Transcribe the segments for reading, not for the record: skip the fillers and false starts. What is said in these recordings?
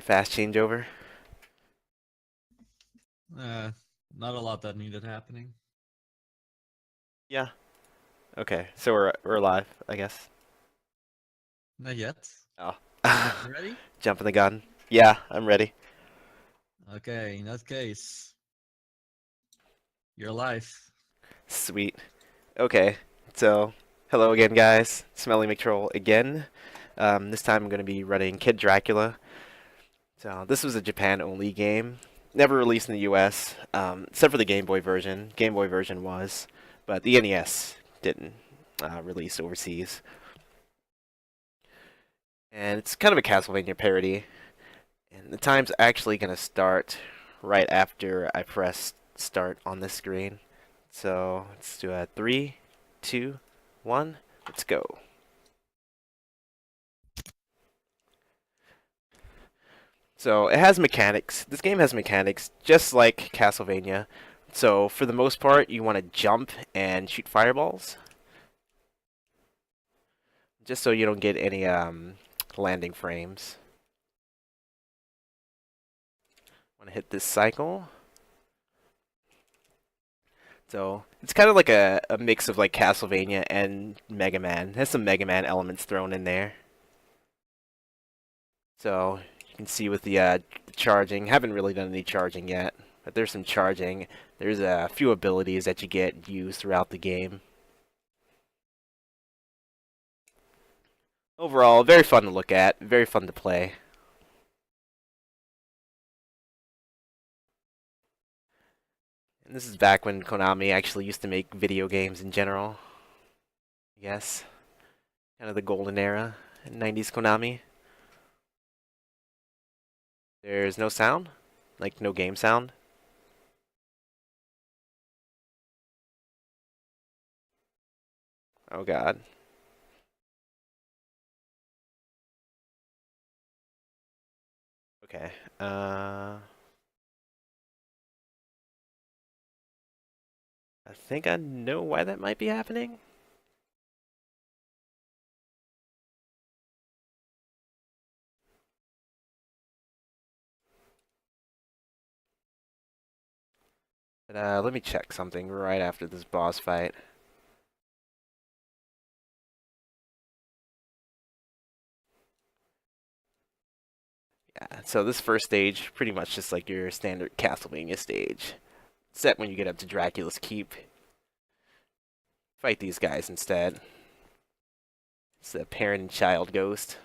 Fast changeover. Not a lot that needed happening. Yeah. Okay, so we're live, I guess. Not yet. Oh. You ready? Jumping the gun. Yeah, I'm ready. Okay, in that case, you're live. Sweet. Okay, so hello again, guys. Smelly McTroll again. This time I'm going to be running Kid Dracula. So this was a Japan-only game. Never released in the US, except for the Game Boy version. Game Boy version was, but the NES didn't release overseas. And it's kind of a Castlevania parody. And the time's actually going to start right after I press start on this screen. So let's do a 3, 2, 1, let's go. So it has mechanics. This game has mechanics just like Castlevania. So for the most part, you want to jump and shoot fireballs. Just so you don't get any landing frames. Want to hit this cycle. So it's kind of like a mix of like Castlevania and Mega Man. It has some Mega Man elements thrown in there. So you can see with the charging, haven't really done any charging yet, but there's some charging. There's a few abilities that you get used throughout the game. Overall, very fun to look at, very fun to play. And this is back when Konami actually used to make video games in general. Yes. Kind of the golden era in 90s Konami. There's no sound? Like, no game sound? Oh god. Okay. I think I know why that might be happening. But let me check something right after this boss fight. Yeah, so this first stage, pretty much just like your standard Castlevania stage. Except when you get up to Dracula's Keep. Fight these guys instead. It's the parent and child ghost.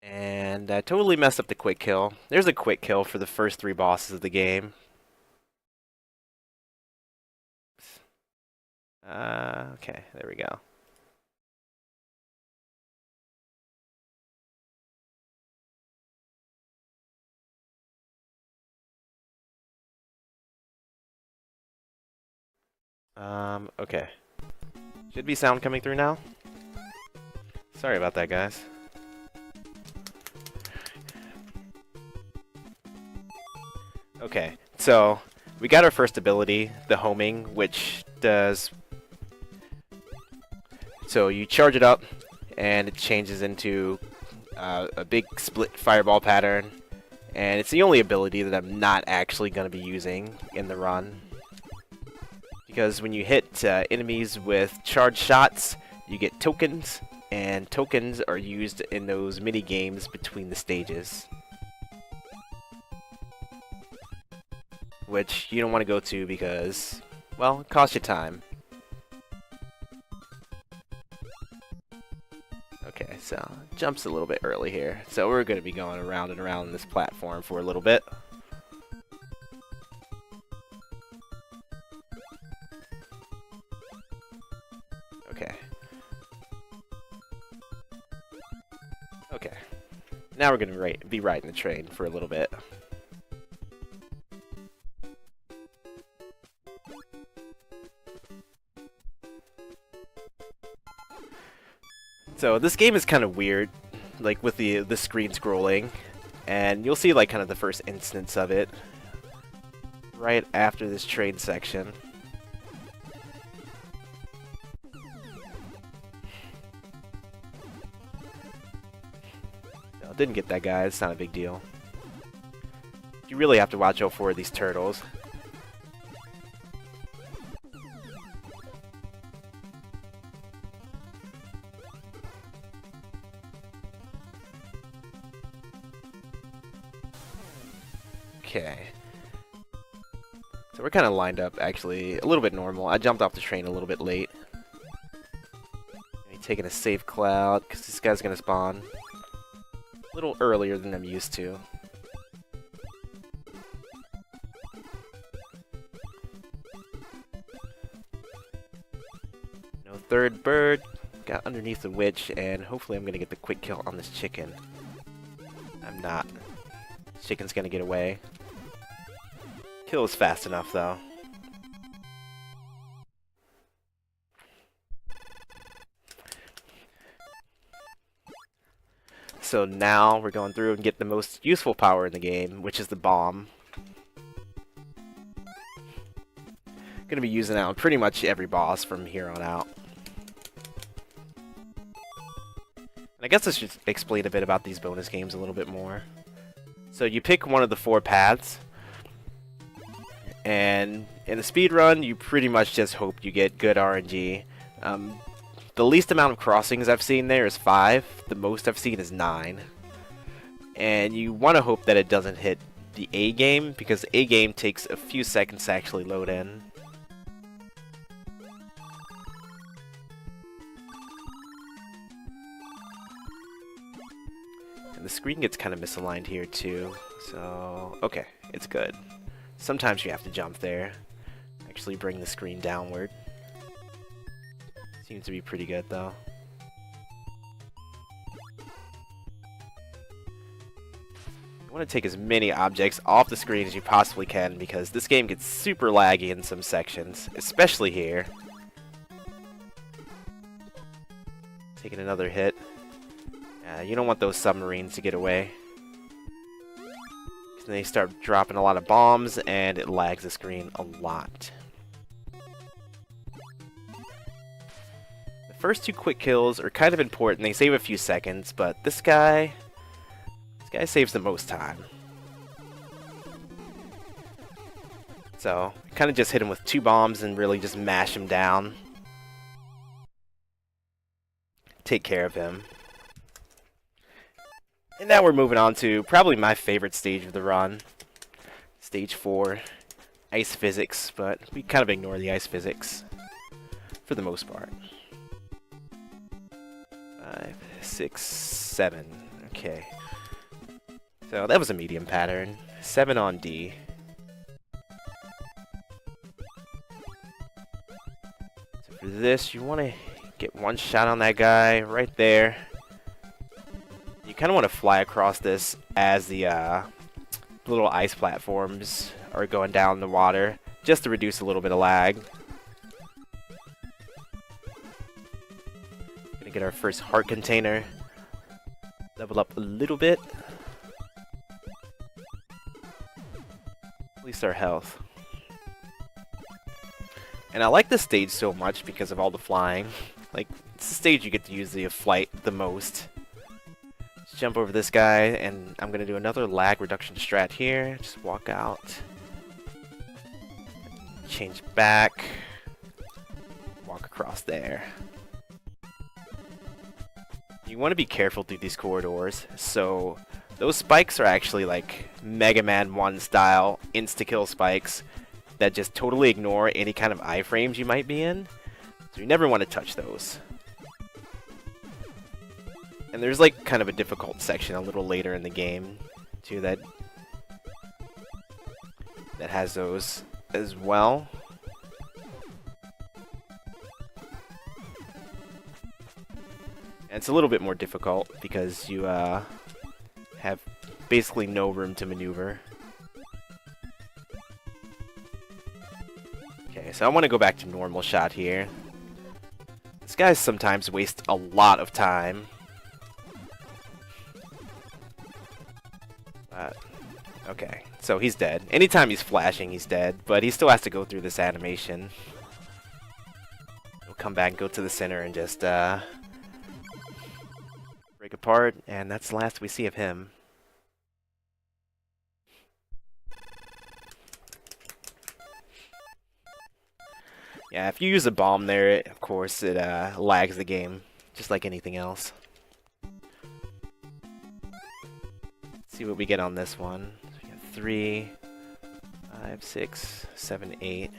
And I totally messed up the quick kill. There's a quick kill for the first 3 bosses of the game. Okay, there we go. Okay. Should be sound coming through now. Sorry about that, guys. Okay, so we got our first ability, the homing, which does... So you charge it up, and it changes into a big split fireball pattern. And it's the only ability that I'm not actually going to be using in the run. Because when you hit enemies with charged shots, you get tokens, and tokens are used in those mini games between the stages. Which you don't want to go to because, well, it costs you time. Okay, so jumps a little bit early here. So we're going to be going around and around this platform for a little bit. Okay. Okay. Now we're going to be riding the train for a little bit. So this game is kind of weird, like with the screen scrolling, and you'll see like kind of the first instance of it right after this train section. didn't get that guy. It's not a big deal. You really have to watch out for these turtles. Okay. So we're kind of lined up, actually, a little bit normal. I jumped off the train a little bit late. Taking a safe cloud, because this guy's going to spawn a little earlier than I'm used to. No third bird. Got underneath the witch, and hopefully I'm going to get the quick kill on this chicken. I'm not. Chicken's going to get away. Kill is fast enough, though. So now we're going through and get the most useful power in the game, which is the bomb. Gonna be using that on pretty much every boss from here on out. And I guess I should explain a bit about these bonus games a little bit more. So you pick one of the 4 paths, and in the speedrun, you pretty much just hope you get good RNG. The least amount of crossings I've seen there is 5. The most I've seen is 9. And you want to hope that it doesn't hit the A game, because the A game takes a few seconds to actually load in. And the screen gets kind of misaligned here too. So, okay, it's good. Sometimes you have to jump there. Actually bring the screen downward. Seems to be pretty good, though. You want to take as many objects off the screen as you possibly can, because this game gets super laggy in some sections, especially here. Taking another hit. You don't want those submarines to get away. Then they start dropping a lot of bombs, and it lags the screen a lot. First 2 quick kills are kind of important. They save a few seconds, but this guy saves the most time. So, kind of just hit him with 2 bombs and really just mash him down. Take care of him. And now we're moving on to probably my favorite stage of the run. Stage 4. Ice physics, but we kind of ignore the ice physics for the most part. 5, 6, 7. Okay. So that was a medium pattern. 7 on D. So for this, you want to get one shot on that guy right there. You kind of want to fly across this as the little ice platforms are going down the water, just to reduce a little bit of lag. Gonna get our first heart container. Level up a little bit. At least our health. And I like this stage so much because of all the flying. Like, it's the stage you get to use the flight the most. Let's jump over this guy, and I'm gonna do another lag reduction strat here. Just walk out. Change back. Walk across there. You want to be careful through these corridors. So those spikes are actually like Mega Man 1 style insta-kill spikes that just totally ignore any kind of iframes you might be in. So you never want to touch those. And there's like kind of a difficult section a little later in the game too that has those as well. And it's a little bit more difficult because you have basically no room to maneuver. Okay, so I want to go back to normal shot here. This guy sometimes wastes a lot of time. Okay, so he's dead. Anytime he's flashing, he's dead, but he still has to go through this animation. He'll come back and go to the center and just break break apart, and that's the last we see of him. Yeah, if you use a bomb there, of course, it lags the game, just like anything else. Let's see what we get on this one. So we got 3, 5, 6, 7, 8.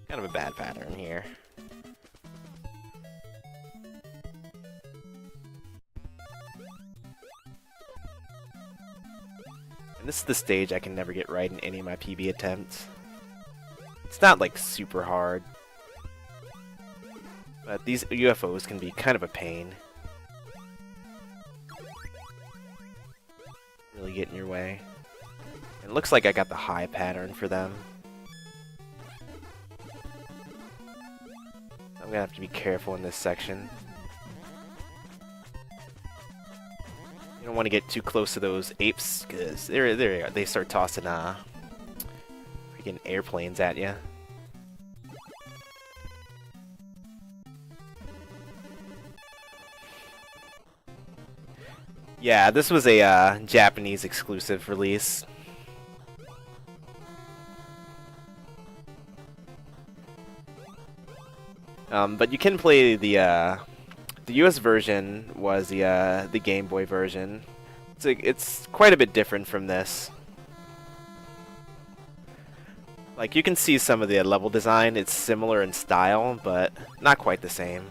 Kind of a bad pattern here. And this is the stage I can never get right in any of my PB attempts. It's not like super hard, but these UFOs can be kind of a pain. Really get in your way. And it looks like I got the high pattern for them. I'm gonna have to be careful in this section. You don't want to get too close to those apes, because they start tossing freaking airplanes at you. Yeah, this was a Japanese exclusive release. But you can play the US version was the Game Boy version. It's quite a bit different from this. Like, you can see some of the level design. It's similar in style, but not quite the same.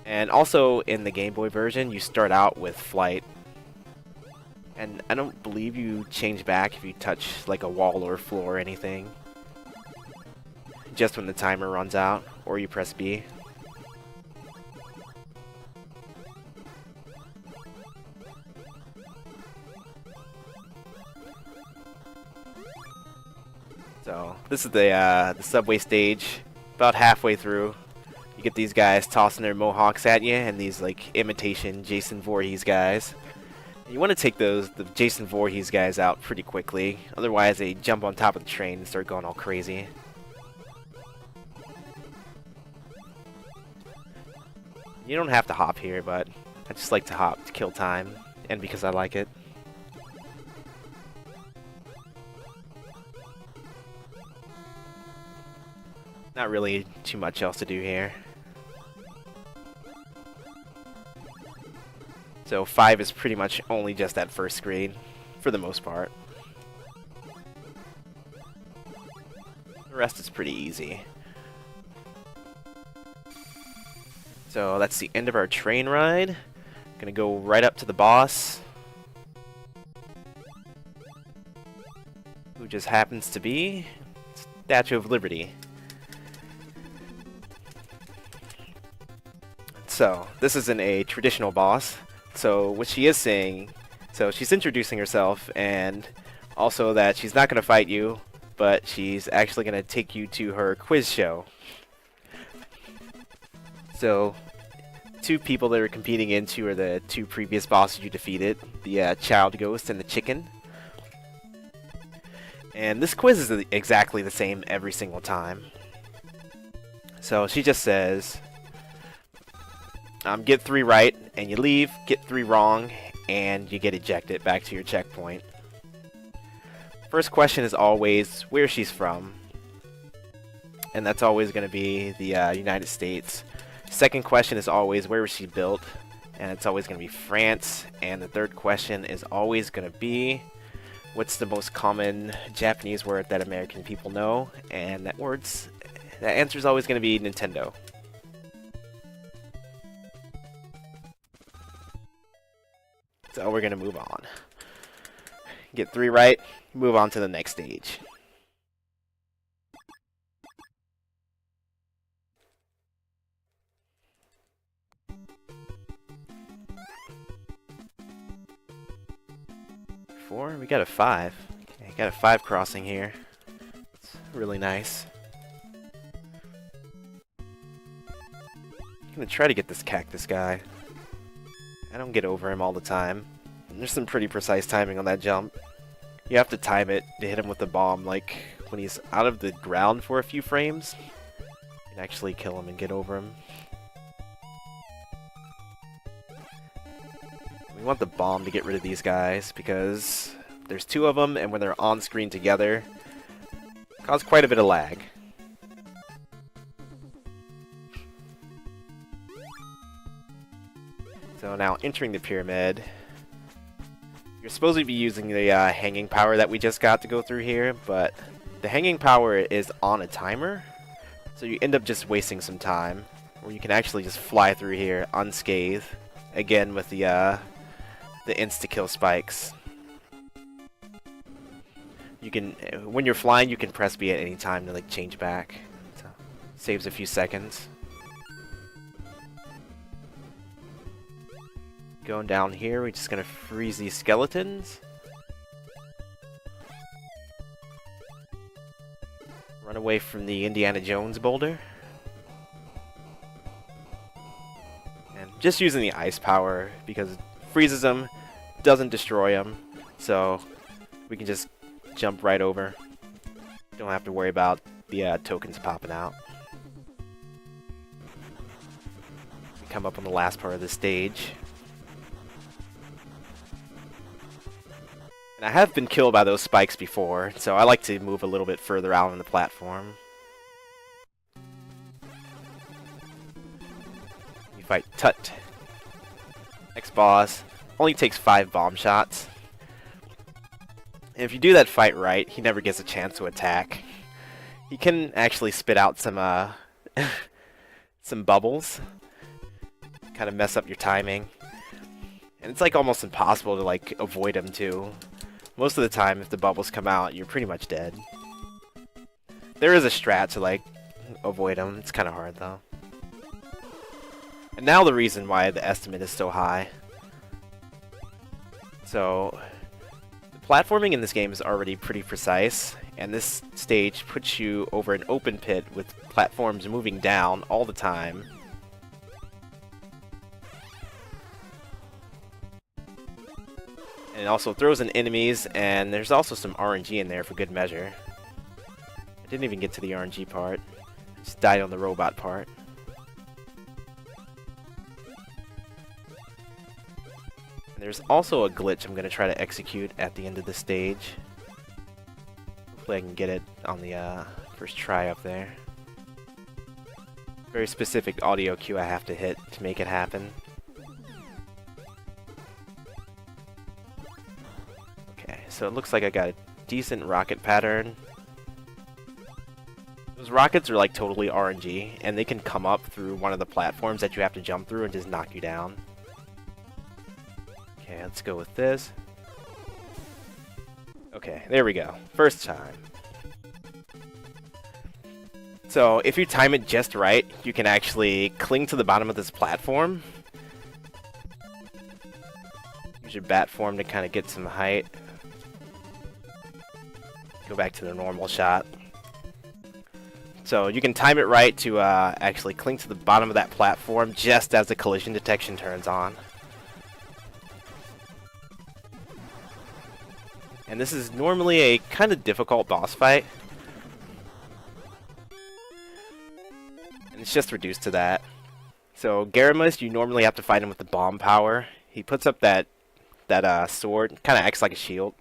And also, in the Game Boy version, you start out with flight. And I don't believe you change back if you touch, like, a wall or floor or anything. Just when the timer runs out, or you press B. So, this is the subway stage. About halfway through, you get these guys tossing their mohawks at you, and these, like, imitation Jason Voorhees guys. And you want to take the Jason Voorhees guys out pretty quickly, otherwise they jump on top of the train and start going all crazy. You don't have to hop here, but I just like to hop to kill time, and because I like it. Not really too much else to do here. So 5 is pretty much only just that first screen, for the most part. The rest is pretty easy. So that's the end of our train ride. Gonna go right up to the boss, who just happens to be Statue of Liberty. So this isn't a traditional boss. So what she is saying, so she's introducing herself, and also that she's not gonna fight you, but she's actually gonna take you to her quiz show. So, 2 people that are competing into are the 2 previous bosses you defeated, the Child Ghost and the Chicken. And this quiz is exactly the same every single time. So she just says, get 3 right and you leave, get 3 wrong and you get ejected back to your checkpoint. First question is always where she's from, and that's always going to be the United States. Second question is always where was she built, and it's always going to be France. And the third question is always going to be what's the most common Japanese word that American people know, and that answer is always going to be Nintendo. So we're going to move on. Get 3 right, move on to the next stage. We got a 5. Okay, got a 5 crossing here. It's really nice. I'm gonna try to get this cactus guy. I don't get over him all the time. And there's some pretty precise timing on that jump. You have to time it to hit him with the bomb, like when he's out of the ground for a few frames. You can actually kill him and get over him. We want the bomb to get rid of these guys because there's two of them, and when they're on screen together, cause quite a bit of lag. So now entering the pyramid, you're supposed to be using the hanging power that we just got to go through here, but the hanging power is on a timer, so you end up just wasting some time, where you can actually just fly through here unscathed, again with the insta-kill spikes. You can, when you're flying, you can press B at any time to like change back, so saves a few seconds. Going down here, we're just gonna freeze these skeletons. Run away from the Indiana Jones boulder. And just using the ice power because it freezes them, doesn't destroy them, so we can just jump right over. Don't have to worry about the tokens popping out. We come up on the last part of the stage. And I have been killed by those spikes before, so I like to move a little bit further out on the platform. You fight Tut. Next boss. Only takes 5 bomb shots. And if you do that fight right, he never gets a chance to attack. He can actually spit out some some bubbles. Kind of mess up your timing. And it's like almost impossible to like avoid him too. Most of the time, if the bubbles come out, you're pretty much dead. There is a strat to, like, avoid them. It's kind of hard, though. And now the reason why the estimate is so high. So, the platforming in this game is already pretty precise, and this stage puts you over an open pit with platforms moving down all the time. And it also throws in enemies, and there's also some RNG in there for good measure. I didn't even get to the RNG part. I just died on the robot part. And there's also a glitch I'm going to try to execute at the end of the stage. Hopefully I can get it on the first try up there. Very specific audio cue I have to hit to make it happen. So it looks like I got a decent rocket pattern. Those rockets are like totally RNG, and they can come up through one of the platforms that you have to jump through and just knock you down. Okay, let's go with this. Okay, there we go. First time. So if you time it just right, you can actually cling to the bottom of this platform. Use your bat form to kind of get some height. Go back to the normal shot. So you can time it right to actually cling to the bottom of that platform just as the collision detection turns on. And this is normally a kind of difficult boss fight. And it's just reduced to that. So Garamus, you normally have to fight him with the bomb power. He puts up that sword, kind of acts like a shield.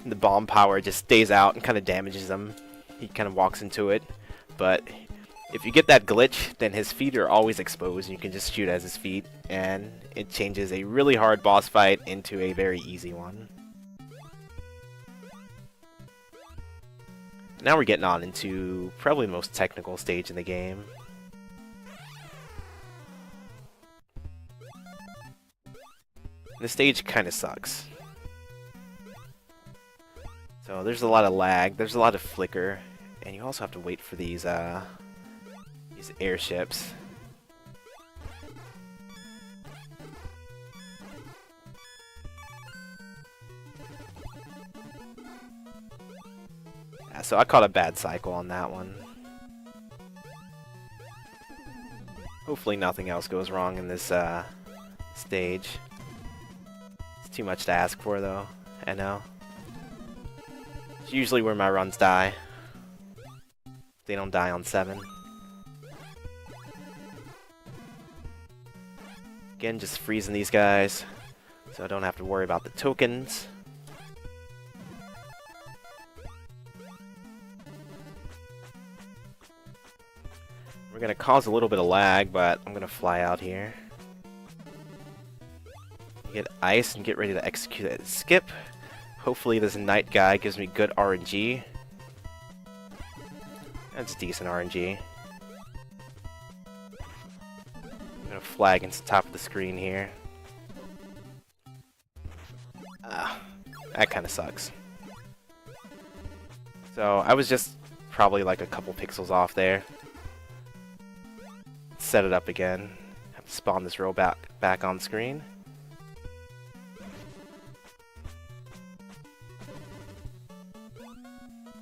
The bomb power just stays out and kind of damages him. He kind of walks into it. But if you get that glitch, then his feet are always exposed and you can just shoot at his feet. And it changes a really hard boss fight into a very easy one. Now we're getting on into probably the most technical stage in the game. The stage kind of sucks. So there's a lot of lag, there's a lot of flicker, and you also have to wait for these airships. Yeah, so I caught a bad cycle on that one. Hopefully nothing else goes wrong in this stage. It's too much to ask for though, I know. It's usually where my runs die. They don't die on 7. Again, just freezing these guys, so I don't have to worry about the tokens. We're going to cause a little bit of lag, but I'm going to fly out here. Get ice and get ready to execute that skip. Hopefully this knight guy gives me good RNG. That's decent RNG. I'm going to flag into the top of the screen here. That kind of sucks. So I was just probably like a couple pixels off there. Set it up again. Have to spawn this row back on screen.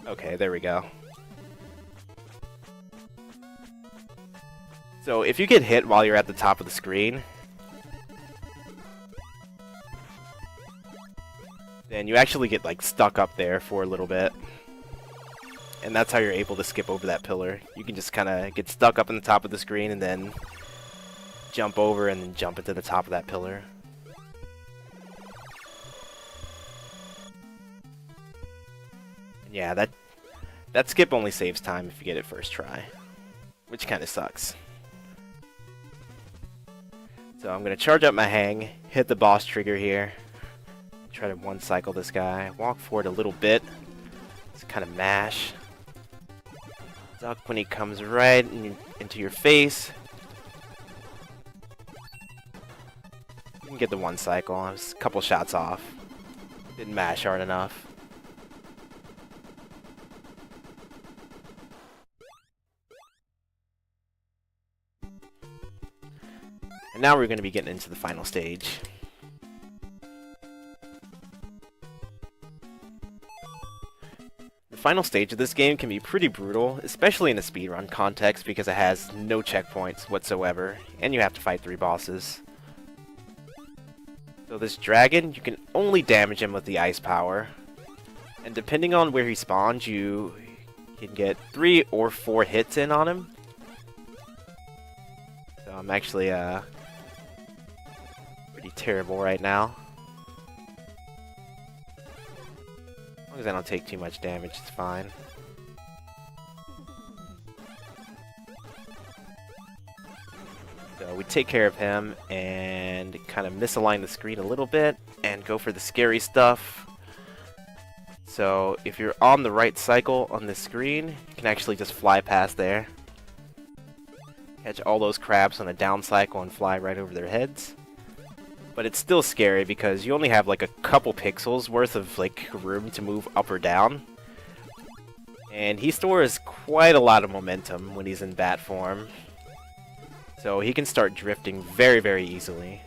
Okay, there we go. So if you get hit while you're at the top of the screen, then you actually get like stuck up there for a little bit. And that's how you're able to skip over that pillar. You can just kind of get stuck up in the top of the screen and then jump over and then jump into the top of that pillar. And yeah, that skip only saves time if you get it first try, which kind of sucks. So I'm going to charge up my hang, hit the boss trigger here, try to one cycle this guy, walk forward a little bit, just kind of mash. Duck when he comes right into your face. You can get the one cycle. I was a couple shots off. Didn't mash hard enough. And now we're going to be getting into the final stage. The final stage of this game can be pretty brutal, especially in a speedrun context because it has no checkpoints whatsoever, and you have to fight 3 bosses. So this dragon, you can only damage him with the ice power, and depending on where he spawns, you can get 3 or 4 hits in on him. So I'm actually pretty terrible right now. As long as I don't take too much damage, it's fine. So we take care of him and kind of misalign the screen a little bit and go for the scary stuff. So if you're on the right cycle on this screen, you can actually just fly past there. Catch all those crabs on a down cycle and fly right over their heads. But it's still scary because you only have like a couple pixels worth of like room to move up or down. And he stores quite a lot of momentum when he's in bat form. So he can start drifting very, very easily.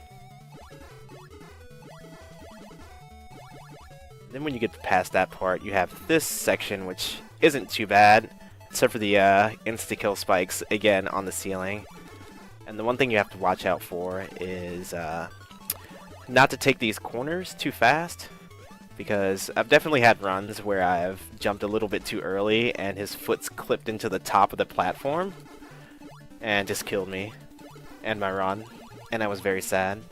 Then when you get past that part, you have this section which isn't too bad. Except for the insta-kill spikes again on the ceiling. And the one thing you have to watch out for is not to take these corners too fast, because I've definitely had runs where I've jumped a little bit too early and his foot's clipped into the top of the platform and just killed me and my run, and I was very sad.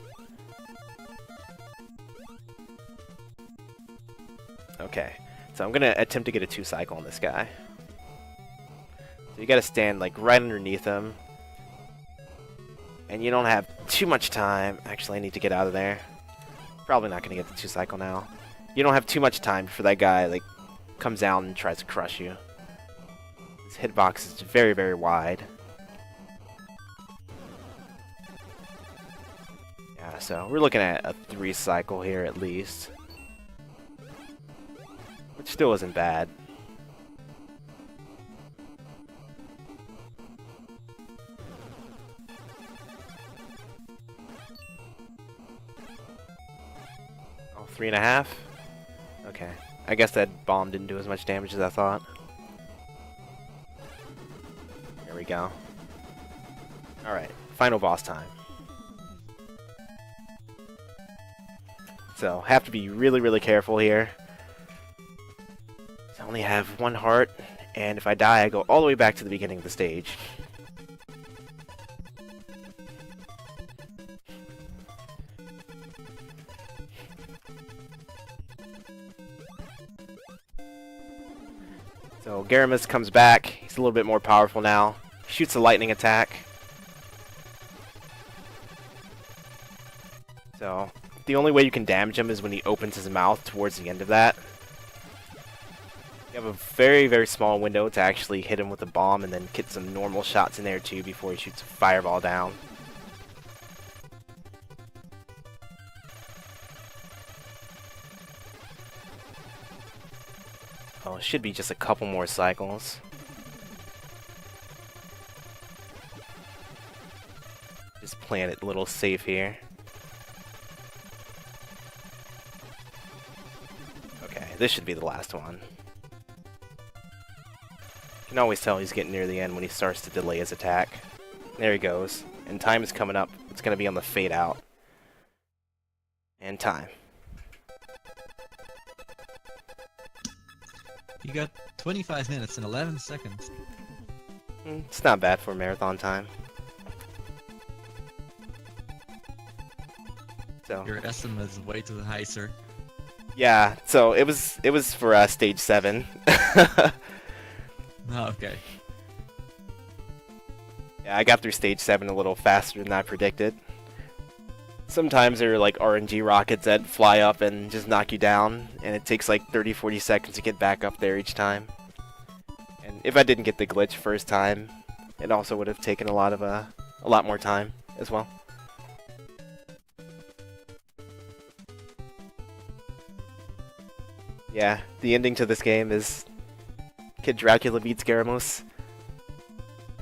Okay, so I'm gonna attempt to get a 2 cycle on this guy. So you gotta stand like right underneath him. And you don't have too much time. Actually, I need to get out of there. Probably not going to get the 2 cycle now. You don't have too much time before that guy like comes down and tries to crush you. His hitbox is very, very wide. Yeah, so we're looking at a 3 cycle here at least. Which still isn't bad. Oh, 3.5? Okay. I guess that bomb didn't do as much damage as I thought. There we go. Alright, final boss time. So, have to be really, really careful here. I only have 1 heart, and if I die, I go all the way back to the beginning of the stage. So Garamus comes back. He's a little bit more powerful now. Shoots a lightning attack. So the only way you can damage him is when he opens his mouth towards the end of that. You have a very, very small window to actually hit him with a bomb and then get some normal shots in there too before he shoots a fireball down. Oh, it should be just a couple more cycles. Just playing it a little safe here. Okay, this should be the last one. You can always tell he's getting near the end when he starts to delay his attack. There he goes. And time is coming up. It's going to be on the fade out. And time. You got 25 minutes and 11 seconds. It's not bad for marathon time. So Your estimate is way too high, sir. yeah, so it was for stage 7. Oh, okay. Yeah, I got through stage 7 a little faster than I predicted. Sometimes there are like RNG rockets that fly up and just knock you down, and it takes like 30-40 seconds to get back up there each time. And if I didn't get the glitch first time, it also would have taken a lot more time as well. Yeah, the ending to this game is Kid Dracula beats Garamus.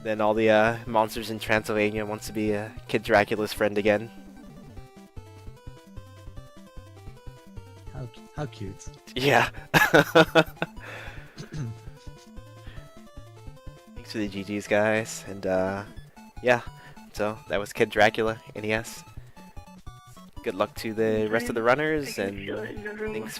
Then all the monsters in Transylvania wants to be Kid Dracula's friend again. How cute. Yeah. Thanks for the GGs, guys. And yeah, so that was Kid Dracula NES. Good luck to the rest of the runners, and thanks.